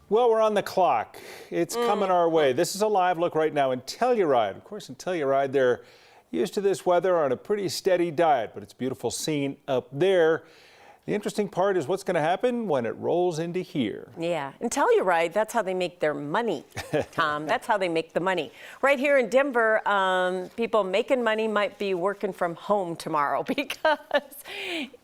Well, we're on the clock. It's coming our way. This is a live look right now in Telluride. Of course, in Telluride, they're used to this weather on a pretty steady diet, but it's a beautiful scene up there. The interesting part is what's going to happen when it rolls into here. Yeah, and Telluride, that's how they make their money, Tom. That's how they make the money. Right here in Denver, people making money might be working from home tomorrow because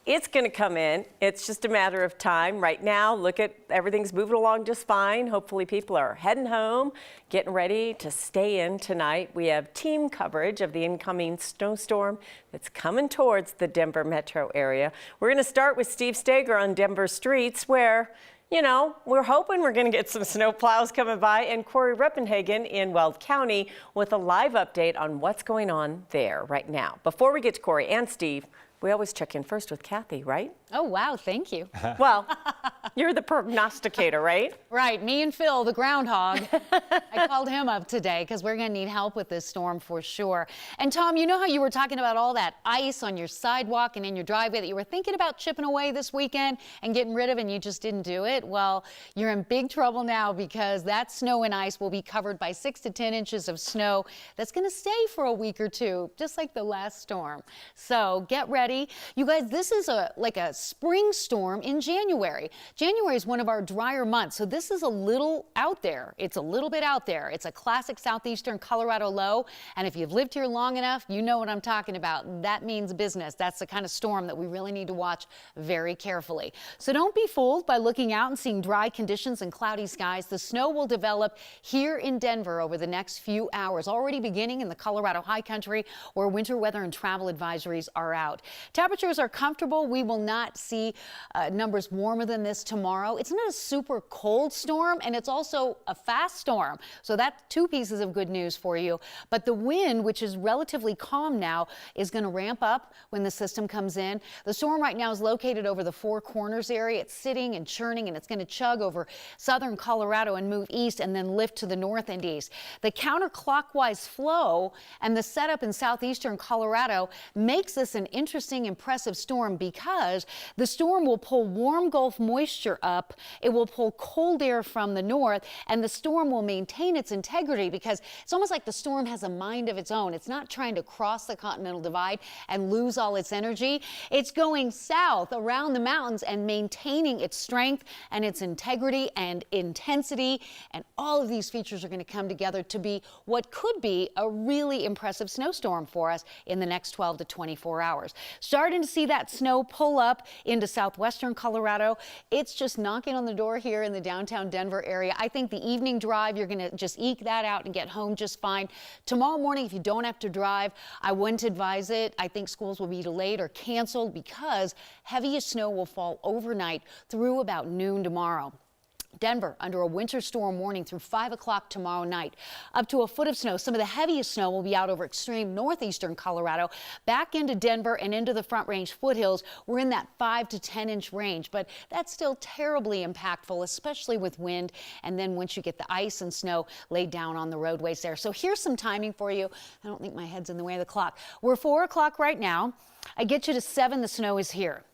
it's going to come in. It's just a matter of time. Right now, look at everything's moving along just fine. Hopefully people are heading home, getting ready to stay in tonight. We have team coverage of the incoming snowstorm that's coming towards the Denver metro area. We're going to start with Steve Steger on Denver streets where, you know, we're hoping we're going to get some snow plows coming by, and Corey Rippenhagen in Weld County with a live update on what's going on there right now. Before we get to Corey and Steve, we always check in first with Kathy, right? Oh, wow, thank you. Well, you're the prognosticator, right? Right, me and Phil, the groundhog. I called him up today because we're going to need help with this storm for sure. And Tom, you know how you were talking about all that ice on your sidewalk and in your driveway that you were thinking about chipping away this weekend and getting rid of, and you just didn't do it? Well, you're in big trouble now because that snow and ice will be covered by 6 to 10 inches of snow that's going to stay for a week or two, just like the last storm. So get ready. You guys, this is like a spring storm in January. January is one of our drier months, so this is a little out there. It's a little bit out there. It's a classic southeastern Colorado low, and if you've lived here long enough, you know what I'm talking about. That means business. That's the kind of storm that we really need to watch very carefully. So don't be fooled by looking out and seeing dry conditions and cloudy skies. The snow will develop here in Denver over the next few hours, already beginning in the Colorado high country where winter weather and travel advisories are out. Temperatures are comfortable. We will not see numbers warmer than this tomorrow. It's not a super cold storm, and it's also a fast storm. So that's two pieces of good news for you. But the wind, which is relatively calm now, is going to ramp up when the system comes in. The storm right now is located over the Four Corners area. It's sitting and churning, and it's going to chug over southern Colorado and move east and then lift to the north and east. The counterclockwise flow and the setup in southeastern Colorado makes this an interesting, impressive storm because the storm will pull warm Gulf moisture up. It will pull cold air from the north, and the storm will maintain its integrity because it's almost like the storm has a mind of its own. It's not trying to cross the continental divide and lose all its energy. It's going south around the mountains and maintaining its strength and its integrity and intensity, and all of these features are going to come together to be what could be a really impressive snowstorm for us in the next 12 to 24 hours. Starting to see that snow pull up into southwestern Colorado. It's just knocking on the door here in the downtown Denver area. I think the evening drive, you're going to just eke that out and get home just fine. Tomorrow morning, if you don't have to drive, I wouldn't advise it. I think schools will be delayed or canceled because heaviest snow will fall overnight through about noon tomorrow. Denver under a winter storm warning through 5 o'clock tomorrow night. Up to a foot of snow. Some of the heaviest snow will be out over extreme northeastern Colorado, back into Denver and into the Front Range foothills. We're in that 5 to 10 inch range, but that's still terribly impactful, especially with wind. And then once you get the ice and snow laid down on the roadways there. So here's some timing for you. I don't think my head's in the way of the clock. We're 4 o'clock right now. I get you to 7, the snow is here.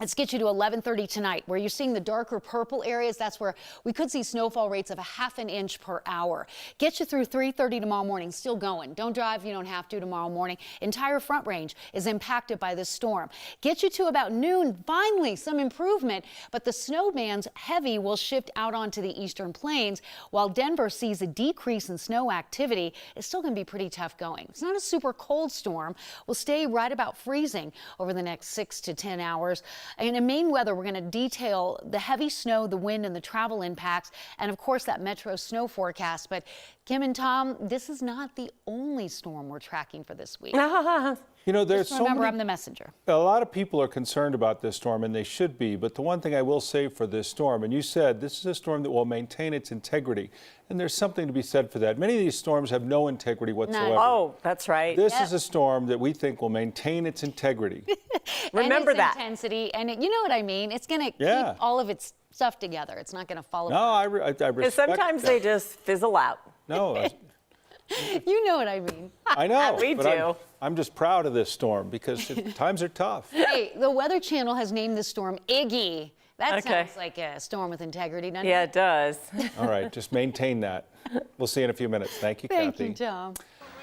Let's get you to 11:30 tonight, where you're seeing the darker purple areas. That's where we could see snowfall rates of a ½ an inch per hour. Get you through 3:30 tomorrow morning, still going. Don't drive if you don't have to tomorrow morning. Entire Front Range is impacted by this storm. Get you to about noon, finally some improvement, but the snow bands heavy will shift out onto the eastern plains. While Denver sees a decrease in snow activity, it's still going to be pretty tough going. It's not a super cold storm. We'll stay right about freezing over the next 6 to 10 hours. And in Maine weather, we're going to detail the heavy snow, the wind, and the travel impacts, and of course that metro snow forecast. But Kim and Tom, this is not the only storm we're tracking for this week. You know, there's Just remember, so I'm the messenger. A lot of people are concerned about this storm, and they should be. But the one thing I will say for this storm, and you said this is a storm that will maintain its integrity, and there's something to be said for that. Many of these storms have no integrity whatsoever. Oh, that's right. This is a storm that we think will maintain its integrity. Remember and its that. Intensity, and you know what I mean. It's going to keep all of its stuff together. It's not going to fall apart. No, I respect Because sometimes that. they just fizzle out. No, You know what I mean. I know. We but do. I'm just proud of this storm because times are tough. Hey, the Weather Channel has named this storm Iggy. That Okay. sounds like a storm with integrity, doesn't Yeah, it? it does. All right, just maintain that. We'll see you in a few minutes. Thank you, Thank Kathy. you, Tom.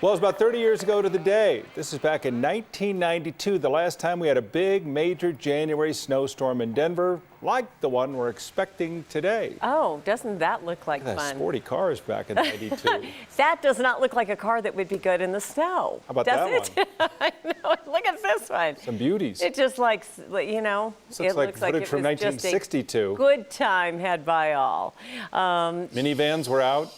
Well, it was about 30 years ago to the day. This is back in 1992, the last time we had a big, major January snowstorm in Denver, like the one we're expecting today. Oh, doesn't that look like Look at that fun? sporty cars back in 92. That does not look like a car that would be good in the snow. How about does that it? I know. Look at this one. Some beauties. It just like, you know, This it looks like looks like footage it from was just a 1962. good time had by all. Minivans were out.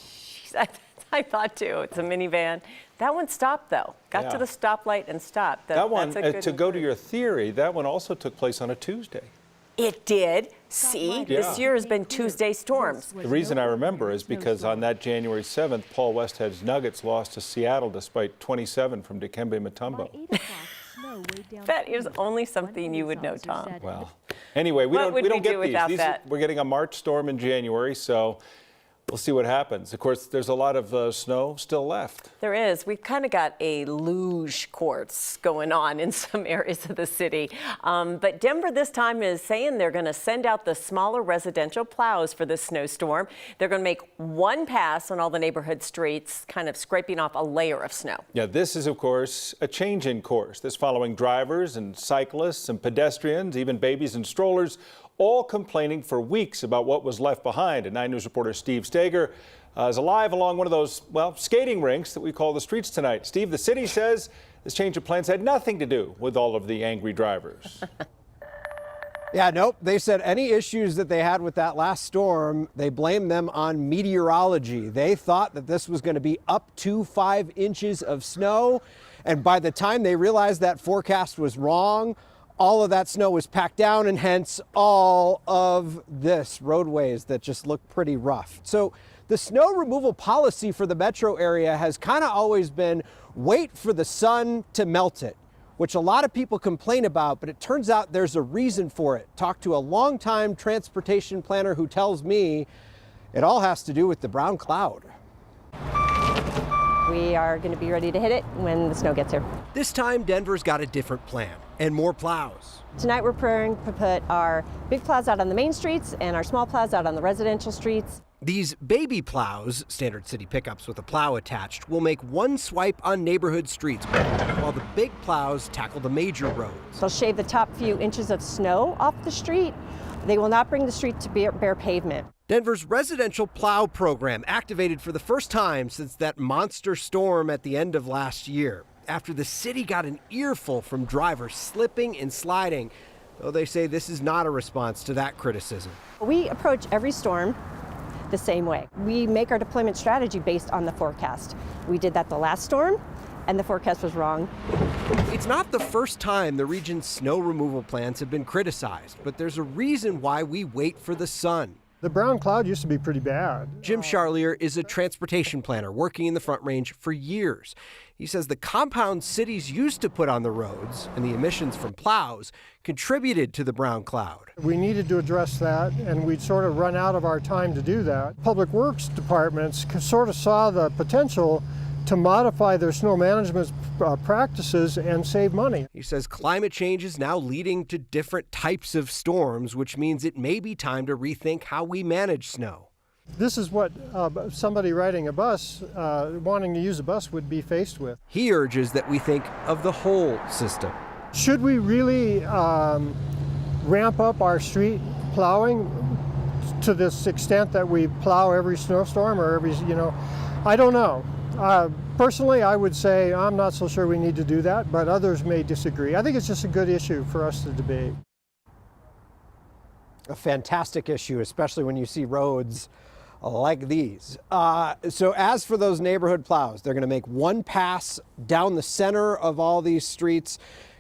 I thought too. It's a minivan. That one stopped though. Got Yeah. to the stoplight and stopped. That one, that's a good to go to one. your theory, that one also took place on a Tuesday. It did. See, Yeah. this year has been Tuesday storms. The reason I remember is because on that January 7th, Paul Westhead's Nuggets lost to Seattle despite 27 from Dikembe Mutombo. That is only something you would know, Tom. Well, anyway, we What don't would we we don't get do without these. that? We're getting a March storm in January, so we'll see what happens. Of course, there's a lot of snow still left. There is. We've kind of got a luge course going on in some areas of the city. But Denver this time is saying they're going to send out the smaller residential plows for this snowstorm. They're going to make one pass on all the neighborhood streets, kind of scraping off a layer of snow. Yeah, this is, of course, a change in course. This following drivers and cyclists and pedestrians, even babies and strollers, all complaining for weeks about what was left behind. And 9 News reporter Steve Steger is alive along one of those, well, skating rinks that we call the streets tonight. Steve, the city says this change of plans had nothing to do with all of the angry drivers. Yeah, nope. They said any issues that they had with that last storm, they blamed them on meteorology. They thought that this was going to be up to 5 inches of snow. And by the time they realized that forecast was wrong, all of that snow was packed down, and hence all of this roadways that just look pretty rough. So the snow removal policy for the metro area has kind of always been wait for the sun to melt it, which a lot of people complain about, but it turns out there's a reason for it. Talked to a longtime transportation planner who tells me it all has to do with the brown cloud. We are going to be ready to hit it when the snow gets here. This time, Denver's got a different plan and more plows. Tonight we're preparing to put our big plows out on the main streets and our small plows out on the residential streets. These baby plows, standard city pickups with a plow attached, will make one swipe on neighborhood streets, while the big plows tackle the major roads. They'll shave the top few inches of snow off the street. They will not bring the street to bare pavement. Denver's residential plow program activated for the first time since that monster storm at the end of last year, after the city got an earful from drivers slipping and sliding, though they say this is not a response to that criticism. We approach every storm the same way. We make our deployment strategy based on the forecast. We did that the last storm, and the forecast was wrong. It's not the first time the region's snow removal plans have been criticized, but there's a reason why we wait for the sun. The brown cloud used to be pretty bad. Jim Charlier is a transportation planner working in the Front Range for years. He says the compounds cities used to put on the roads and the emissions from plows contributed to the brown cloud. We needed to address that, and we'd sort of run out of our time to do that. Public Works departments sort of saw the potential to modify their snow management practices and save money. He says climate change is now leading to different types of storms, which means it may be time to rethink how we manage snow. This is what somebody riding a bus, wanting to use a bus, would be faced with. He urges that we think of the whole system. Should we really ramp up our street plowing to this extent that we plow every snowstorm or every, I don't know. Personally, I would say I'm not so sure we need to do that, but others may disagree. I think it's just a good issue for us to debate. A fantastic issue, especially when you see roads like these. So as for those neighborhood plows, they're going to make one pass down the center of all these streets,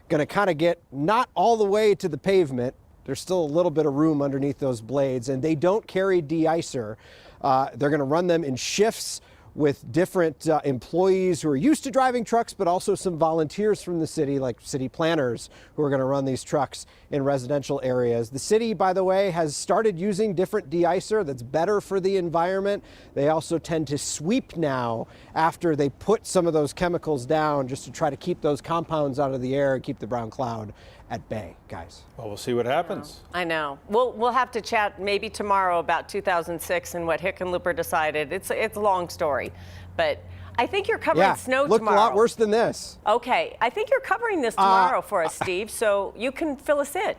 going to kind of get not all the way to the pavement. There's still a little bit of room underneath those blades, and they don't carry de-icer. They're going to run them in shifts with different employees who are used to driving trucks, but also some volunteers from the city, like city planners, who are going to run these trucks in residential areas. The city, by the way, has started using different de-icer that's better for the environment. They also tend to sweep now after they put some of those chemicals down, just to try to keep those compounds out of the air and keep the brown cloud at bay, guys. Well, we'll see what happens. I know. We'll have to chat maybe tomorrow about 2006 and what Hickenlooper decided. It's a long story, but I think you're covering snow looked tomorrow. a lot worse than this. Okay, I think you're covering this tomorrow for us, Steve, so you can fill us in.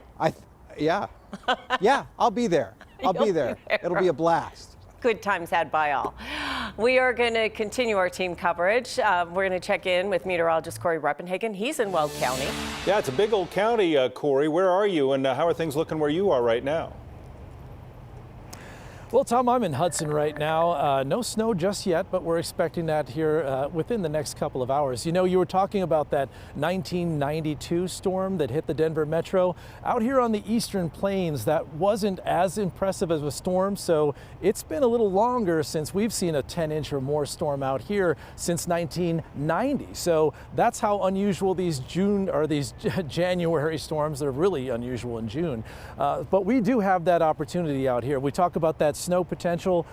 Yeah, I'll be there. I'll be there. It'll be a blast. Good times had by all. We are going to continue our team coverage. We're going to check in with meteorologist Corey Reppenhagen. He's in Weld County. Yeah, it's a big old county, Corey. Where are you, and how are things looking where you are right now? Well, Tom, I'm in Hudson right now. No snow just yet, but we're expecting that here within the next couple of hours. You know, you were talking about that 1992 storm that hit the Denver metro. Out here on the eastern plains, that wasn't as impressive as a storm, so it's been a little longer since we've seen a 10-inch or more storm out here since 1990. So that's how unusual these January storms are. Really unusual in June. But we do have that opportunity out here. We talk about that snow potential,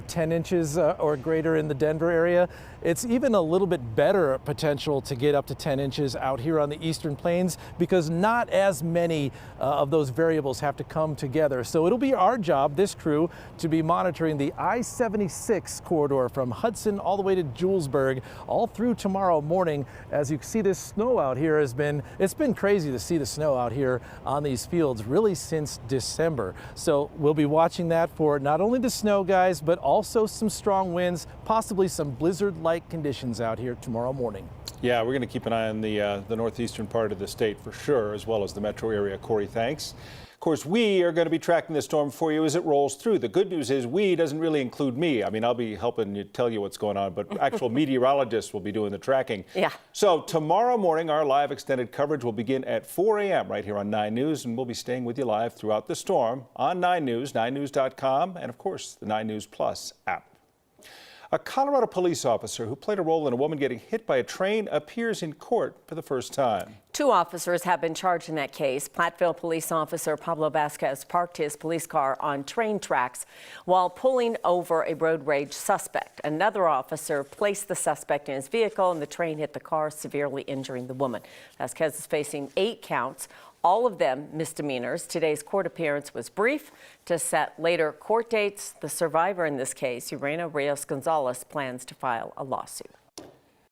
10 inches or greater in the Denver area. It's even a little bit better potential to get up to 10 inches out here on the eastern plains because not as many of those variables have to come together. So it'll be our job, this crew, to be monitoring the I-76 corridor from Hudson all the way to Julesburg all through tomorrow morning. As you can see, this snow out here it's been crazy to see the snow out here on these fields really since December. So we'll be watching that for not only the snow, guys, but also some strong winds, possibly some blizzard-like conditions out here tomorrow morning. Yeah, we're going to keep an eye on the northeastern part of the state for sure, as well as the metro area. Corey, thanks. Of course, we are going to be tracking the storm for you as it rolls through. The good news is we doesn't really include me. I mean, I'll be helping you tell you what's going on, but actual meteorologists will be doing the tracking. Yeah. So tomorrow morning, our live extended coverage will begin at 4 a.m. right here on 9 News, and we'll be staying with you live throughout the storm on 9 News, 9news.com, and of course, the 9 News Plus app. A Colorado police officer who played a role in a woman getting hit by a train appears in court for the first time. 2 officers have been charged in that case. Platteville police officer Pablo Vasquez parked his police car on train tracks while pulling over a road rage suspect. Another officer placed the suspect in his vehicle and the train hit the car, severely injuring the woman. Vasquez is facing 8 counts, all of them misdemeanors. Today's court appearance was brief to set later court dates. The survivor in this case, Urena Rios Gonzalez, plans to file a lawsuit.